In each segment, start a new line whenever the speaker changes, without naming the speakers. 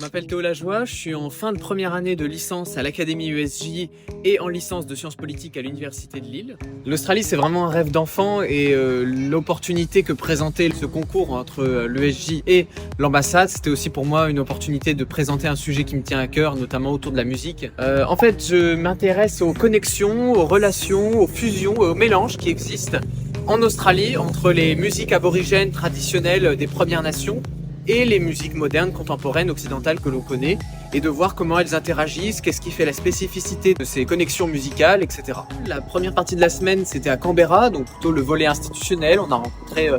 m'appelle Théo Lajoie, je suis en fin de première année de licence à l'Académie ESJ et en licence de sciences politiques à l'Université de Lille. L'Australie, c'est vraiment un rêve d'enfant et l'opportunité que présentait ce concours entre l'ESJ et l'ambassade, c'était aussi pour moi une opportunité de présenter un sujet qui me tient à cœur, notamment autour de la musique. En fait, je m'intéresse aux connexions, aux relations, aux fusions, aux mélanges qui existent en Australie entre les musiques aborigènes traditionnelles des Premières Nations et les musiques modernes, contemporaines, occidentales que l'on connaît, et de voir comment elles interagissent, qu'est-ce qui fait la spécificité de ces connexions musicales, etc. La première partie de la semaine, c'était à Canberra, donc plutôt le volet institutionnel. On a rencontré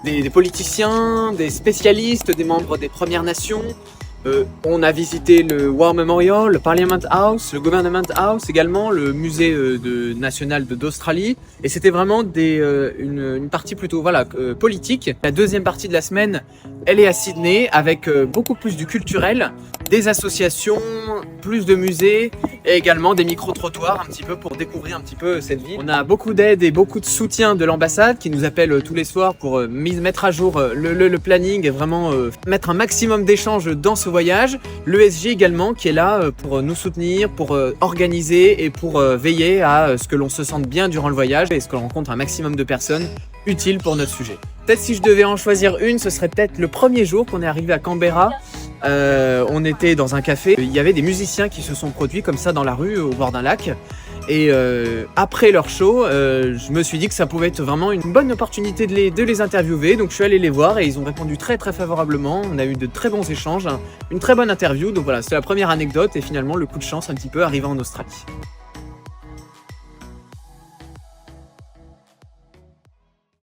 des politiciens, des spécialistes, des membres des Premières Nations. On a visité le War Memorial, le Parliament House, le Government House également, le musée national d'Australie. Et c'était vraiment une partie plutôt politique. La deuxième partie de la semaine, elle est à Sydney avec beaucoup plus du culturel, des associations, plus de musées et également des micro-trottoirs un petit peu pour découvrir un petit peu cette ville. On a beaucoup d'aide et beaucoup de soutien de l'ambassade qui nous appelle tous les soirs pour mettre à jour le planning et vraiment mettre un maximum d'échanges dans ce voyage. L'ESJ également qui est là pour nous soutenir, pour organiser et pour veiller à ce que l'on se sente bien durant le voyage et ce que l'on rencontre un maximum de personnes utiles pour notre sujet. Peut-être si je devais en choisir une, ce serait peut-être le premier jour qu'on est arrivé à Canberra. On était dans un café, il y avait des musiciens qui se sont produits comme ça dans la rue au bord d'un lac. Et après leur show, je me suis dit que ça pouvait être vraiment une bonne opportunité de les interviewer. Donc je suis allé les voir et ils ont répondu très favorablement. On a eu de très bons échanges, une très bonne interview. Donc voilà, c'était la première anecdote et finalement le coup de chance un petit peu arrivé en Australie.